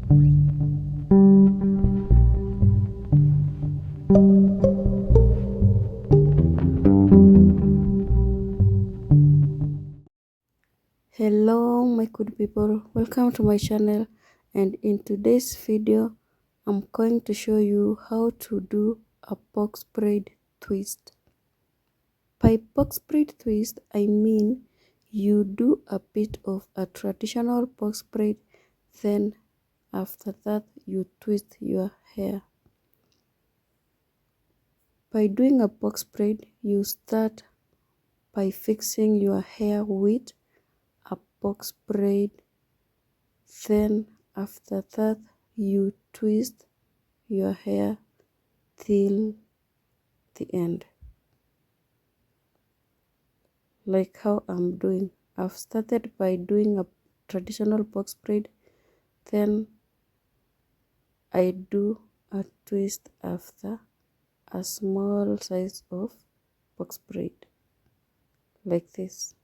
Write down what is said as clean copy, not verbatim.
Hello my good people, welcome to my channel, and in today's video I'm going to show you how to do a box braid twist. By box braid twist I mean you do a bit of a traditional box braid, then after that you twist your hair. By doing a box braid, you start by fixing your hair with a box braid. Then after that you twist your hair till the end, like how I'm doing. I've started by doing a traditional box braid, then I do a twist after a small size of box braid like this.